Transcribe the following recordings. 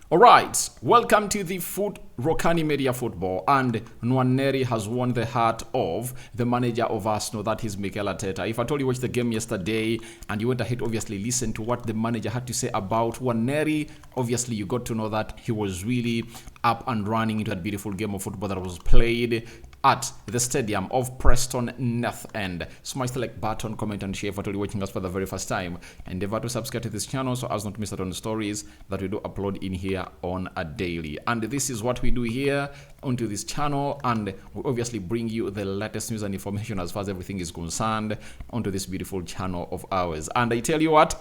All right, welcome to the Rokani Media Football, and Nwaneri has won the heart of the manager of Arsenal, that is Mikel Arteta. If I told you watch the game yesterday and you went ahead, obviously listen to what the manager had to say about Nwaneri, obviously you got to know that he was really up and running into that beautiful game of football that was played at the stadium of Preston North End. Smash the like button, comment and share for totally watching us for the very first time. Endeavor to subscribe to this channel so as not to miss out on the stories that we do upload in here on a daily. And this is what we do here onto this channel, and we obviously bring you the latest news and information as far as everything is concerned onto this beautiful channel of ours. And I tell you what,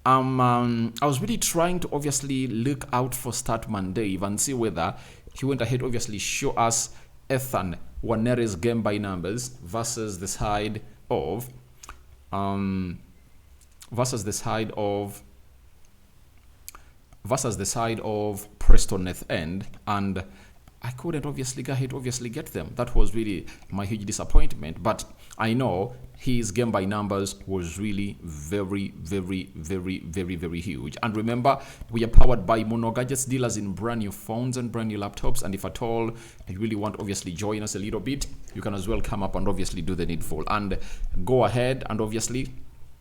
I was really trying to obviously look out for Statman Dave and see whether he went ahead obviously show us Ethan Nwaneri's game by numbers versus the side of Preston North End, and I couldn't obviously get them. That was really my huge disappointment. But I know his game by numbers was really very huge. And remember, we are powered by Mono Gadgets, dealers in brand new phones and brand new laptops. And if at all you really want obviously join us a little bit, you can as well come up and obviously do the needful, and go ahead and obviously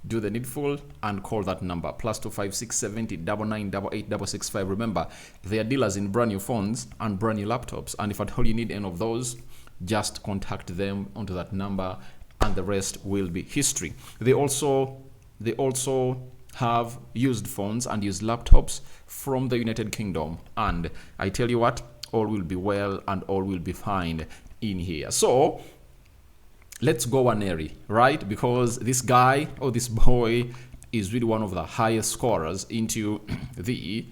do the needful and call that number +256 70 99 88 665. Remember, they are dealers in brand new phones and brand new laptops, and if at all you need any of those, just contact them onto that number and the rest will be history. They also have used phones and used laptops from the United Kingdom, and I tell you what, all will be well and all will be fine in here. So let's go Nwaneri, right? Because this guy or this boy is really one of the highest scorers into the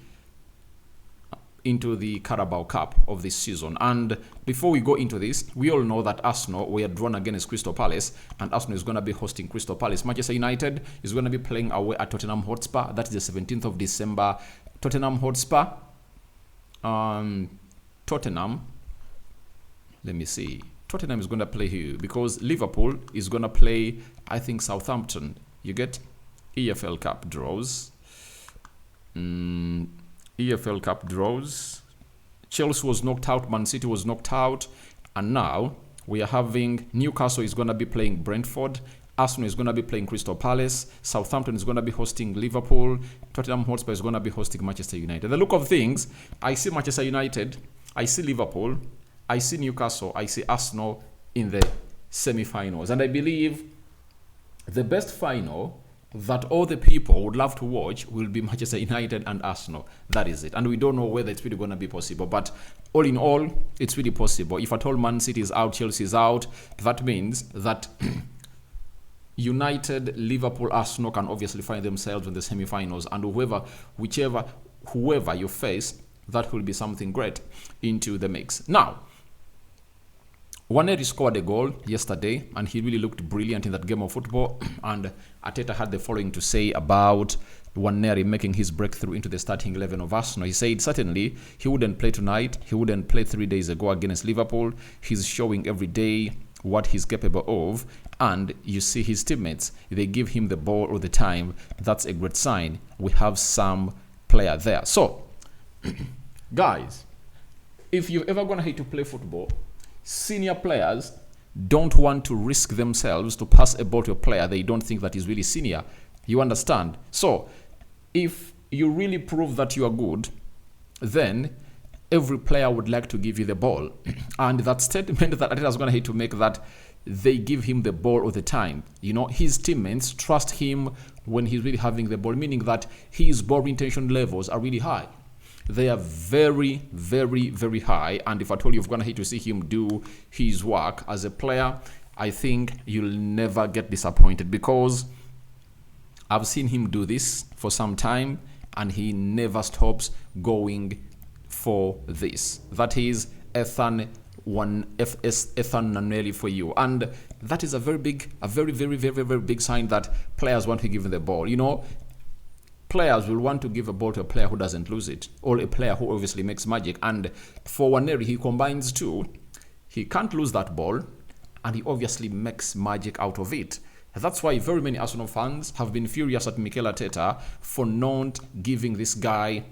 Carabao Cup of this season. And before we go into this, we all know that Arsenal were drawn against Crystal Palace, and Arsenal is going to be hosting Crystal Palace. Manchester United is going to be playing away at Tottenham Hotspur. That is the 17th of December. Tottenham Hotspur. Tottenham. Let me see. Tottenham is going to play here because Liverpool is going to play, I think, Southampton. You get EFL Cup draws. EFL Cup draws. Chelsea was knocked out. Man City was knocked out. And now we are having Newcastle is going to be playing Brentford. Arsenal is going to be playing Crystal Palace. Southampton is going to be hosting Liverpool. Tottenham Hotspur is going to be hosting Manchester United. The look of things, I see Manchester United. I see Liverpool. I see Newcastle, I see Arsenal in the semi-finals. And I believe the best final that all the people would love to watch will be Manchester United and Arsenal. That is it. And we don't know whether it's really going to be possible. But all in all, it's really possible. If at all Man City is out, Chelsea is out, that means that United, Liverpool, Arsenal can obviously find themselves in the semi-finals. And whoever you face, that will be something great into the mix. Now, Nwaneri scored a goal yesterday, and he really looked brilliant in that game of football. And Arteta had the following to say about Nwaneri making his breakthrough into the starting 11 of Arsenal. He said certainly he wouldn't play tonight. He wouldn't play 3 days ago against Liverpool. He's showing every day what he's capable of. And you see his teammates, they give him the ball all the time. That's a great sign. We have some player there. So, guys, if you're ever going to hate to play football, senior players don't want to risk themselves to pass a ball to a player they don't think that is really senior. You understand? So, if you really prove that you are good, then every player would like to give you the ball. And that statement that Arteta is going to hate to make, that they give him the ball all the time. You know, his teammates trust him when he's really having the ball, meaning that his ball retention levels are really high. They are very high, and if I told you you're going to hate to see him do his work as a player, I think you'll never get disappointed, because I've seen him do this for some time and he never stops going for this. That is Ethan Nwaneri for you, and that is a very big sign that players want to give him the ball. You know, players will want to give a ball to a player who doesn't lose it, or a player who obviously makes magic. And for Nwaneri, he combines two. He can't lose that ball, and he obviously makes magic out of it. That's why very many Arsenal fans have been furious at Mikel Arteta for not giving this guy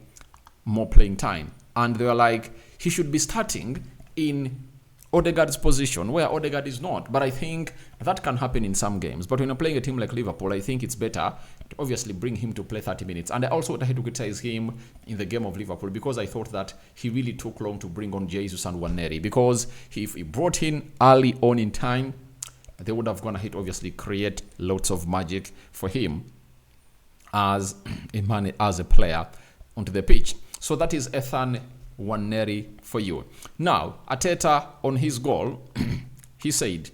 more playing time. And they were like, he should be starting in Odegaard's position, where Odegaard is not. But I think that can happen in some games. But when you're playing a team like Liverpool, I think it's better to obviously bring him to play 30 minutes. And I also wanted to criticize him in the game of Liverpool because I thought that he really took long to bring on Jesus and Nwaneri. Because if he brought in early on in time, they would have gone ahead to obviously create lots of magic for him as a player onto the pitch. So that is Ethan Nwaneri for you. Now, Arteta on his goal, he said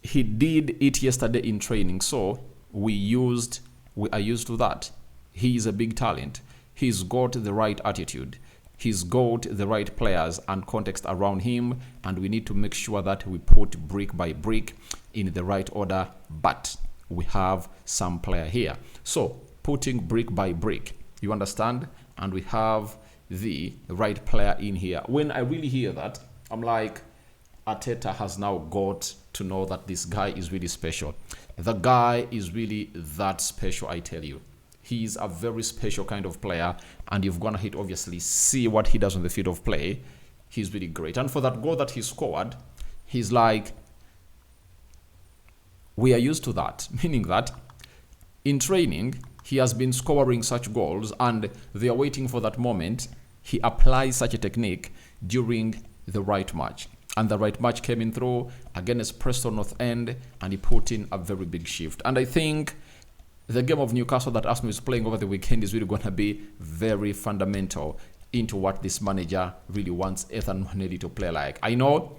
he did it yesterday in training, so we are used to that. He is a big talent. He's got the right attitude. He's got the right players and context around him, and we need to make sure that we put brick by brick in the right order, but we have some player here. So, putting brick by brick, you understand? And we have the right player in here. When I really hear that, I'm like, Arteta has now got to know that this guy is really special. The guy is really that special, I tell you. He's a very special kind of player, and you've gone ahead obviously see what he does on the field of play. He's really great. And for that goal that he scored, he's like, we are used to that, meaning that in training, he has been scoring such goals, and they are waiting for that moment. He applies such a technique during the right match. And the right match came in through against Preston North End, and he put in a very big shift. And I think the game of Newcastle that Arsenal is playing over the weekend is really going to be very fundamental into what this manager really wants Ethan Nwaneri to play like. I know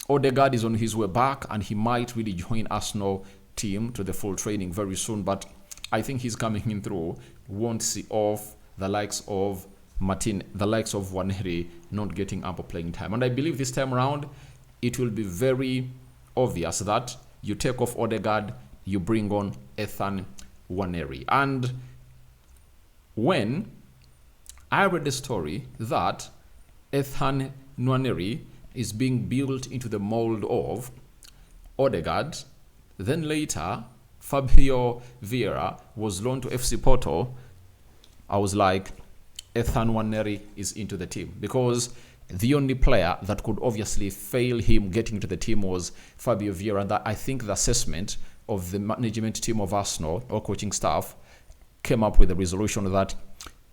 Odegaard is on his way back, and he might really join Arsenal team to the full training very soon, but I think he's coming in through, won't see off the likes of Nwaneri not getting ample playing time. And I believe this time around, it will be very obvious that you take off Odegaard, you bring on Ethan Nwaneri. And when I read the story that Ethan Nwaneri is being built into the mold of Odegaard, then later Fabio Vieira was loaned to FC Porto, I was like, Ethan Nwaneri is into the team, because the only player that could obviously fail him getting to the team was Fabio Vieira. And that, I think the assessment of the management team of Arsenal or coaching staff came up with the resolution that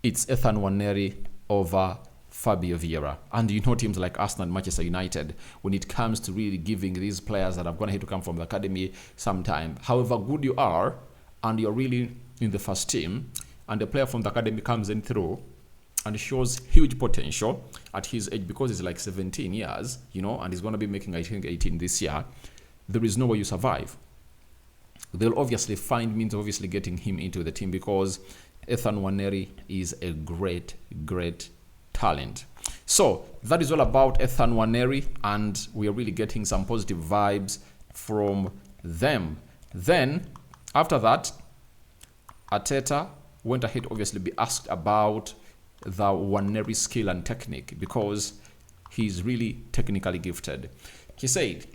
it's Ethan Nwaneri over Fabio Vieira. And you know, teams like Arsenal and Manchester United, when it comes to really giving these players that have gone ahead to come from the academy some time, however good you are and you're really in the first team, and the player from the academy comes in through and shows huge potential at his age, because he's like 17 years, and he's going to be making, I think, 18 this year, there is no way you survive. They'll obviously find means of obviously getting him into the team, because Ethan Nwaneri is a great, great talent. So that is all about Ethan Nwaneri, and we are really getting some positive vibes from them. Then, after that, Arteta went ahead obviously be asked about the Nwaneri skill and technique, because he's really technically gifted. He said,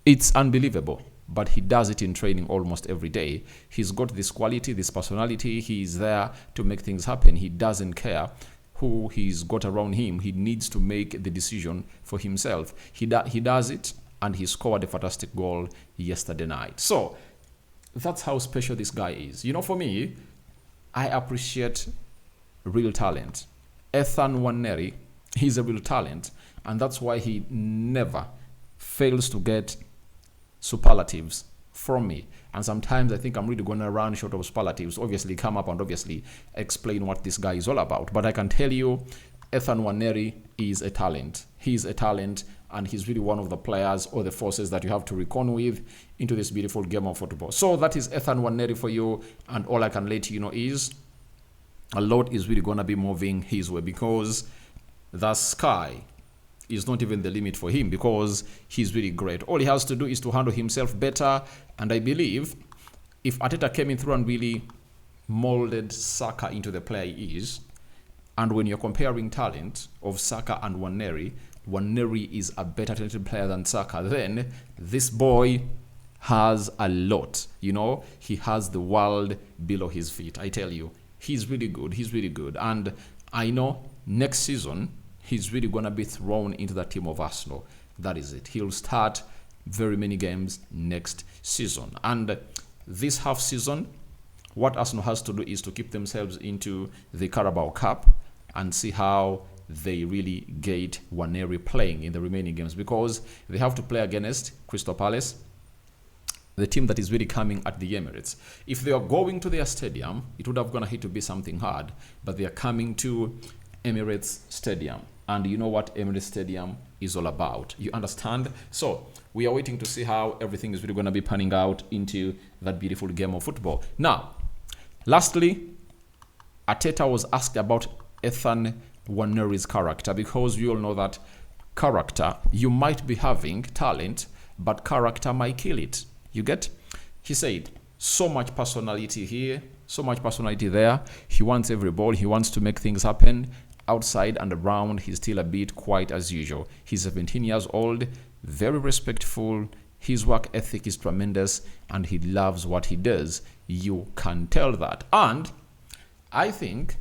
it's unbelievable, but he does it in training almost every day. He's got this quality, this personality. He's there to make things happen. He doesn't care who he's got around him. He needs to make the decision for himself. He does it, and he scored a fantastic goal yesterday night. So that's how special this guy is. For me, I appreciate real talent. Ethan Nwaneri, he's a real talent, and that's why he never fails to get superlatives from me. And sometimes I think I'm really going to run short of superlatives, obviously come up and obviously explain what this guy is all about. But I can tell you, Ethan Nwaneri is a talent. He's a talent, and he's really one of the players or the forces that you have to reckon with into this beautiful game of football. So that is Ethan Nwaneri for you, and all I can let you know is a lot is really going to be moving his way, because the sky is not even the limit for him, because he's really great. All he has to do is to handle himself better, and I believe if Arteta came in through and really molded Saka into the player he is, and when you're comparing talent of Saka and Nwaneri is a better talented player than Saka, then this boy has a lot. He has the world below his feet. I tell you, He's really good. He's really good. And I know next season, he's really going to be thrown into the team of Arsenal. That is it. He'll start very many games next season. And this half season, what Arsenal has to do is to keep themselves into the Carabao Cup and see how they really get Nwaneri playing in the remaining games, because they have to play against Crystal Palace, the team that is really coming at the Emirates. If they are going to their stadium, it would have gonna hit to be something hard, but they are coming to Emirates Stadium. And you know what Emirates Stadium is all about. You understand? So we are waiting to see how everything is really going to be panning out into that beautiful game of football. Now, lastly, Arteta was asked about Nwaneri's character, because we all know that character, you might be having talent, but character might kill it. You get? He said, so much personality here, so much personality there. He wants every ball. He wants to make things happen. Outside and around, he's still a bit quiet as usual. He's 17 years old, very respectful. His work ethic is tremendous, and he loves what he does. You can tell that. And I think,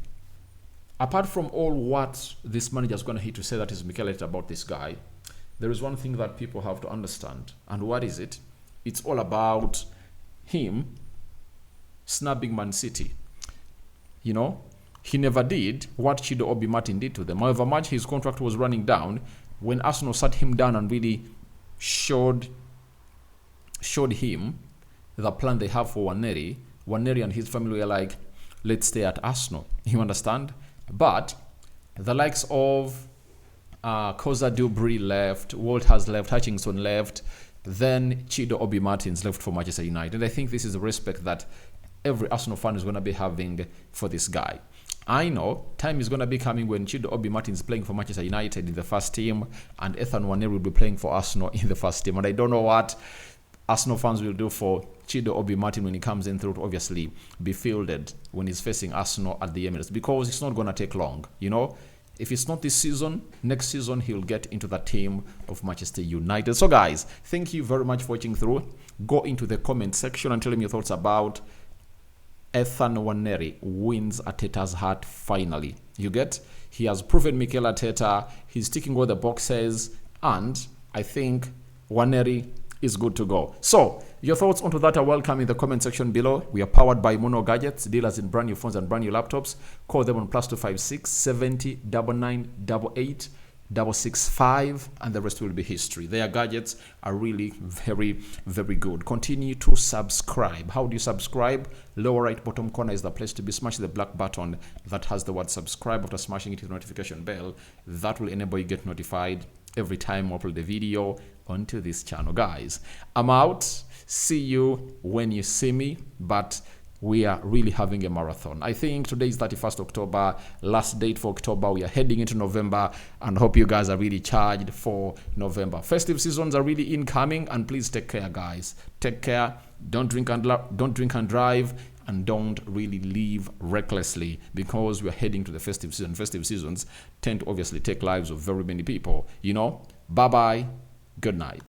apart from all what this manager is going to hit to say that is Mikel about this guy, there is one thing that people have to understand. And what is it? It's all about him snubbing Man City. You know, he never did what Chido Obi Martin did to them. However much his contract was running down, when Arsenal sat him down and really showed him the plan they have for Nwaneri and his family were like, let's stay at Arsenal. You understand? But the likes of Koza Dubry left, Walt has left, Hutchinson left, then Chido Obi Martins left for Manchester United. And I think this is the respect that every Arsenal fan is going to be having for this guy. I know time is going to be coming when Chido Obi Martin is playing for Manchester United in the first team and Nwaneri will be playing for Arsenal in the first team. And I don't know what Arsenal fans will do for Chido Obi Martin when he comes in through to obviously be fielded when he's facing Arsenal at the Emirates, because it's not going to take long. You know, if it's not this season, next season he'll get into the team of Manchester United. So guys, thank you very much for watching through. Go into the comment section and tell me your thoughts about Nwaneri wins Arteta's heart finally. You get? He has proven Mikel Arteta. He's ticking all the boxes, and I think Nwaneri is good to go. So your thoughts onto that are welcome in the comment section below. We are powered by Mono Gadgets, dealers in brand new phones and brand new laptops. Call them on +256 70 99 88 665, and the rest will be history. Their gadgets are really very, very good. Continue to subscribe. How do you subscribe? Lower right bottom corner is the place to be. Smash the black button that has the word subscribe. After smashing it to the notification bell, that will enable you get notified every time I upload the video onto this channel. Guys, I'm out. See you when you see me, but we are really having a marathon. I think today is 31st October, last date for October. We are heading into November, and hope you guys are really charged for November. Festive seasons are really incoming, and please take care, guys. Take care. Don't drink and drive, and don't really live recklessly, because we're heading to the festive season. Festive seasons tend to obviously take lives of very many people. You know, bye-bye. Good night.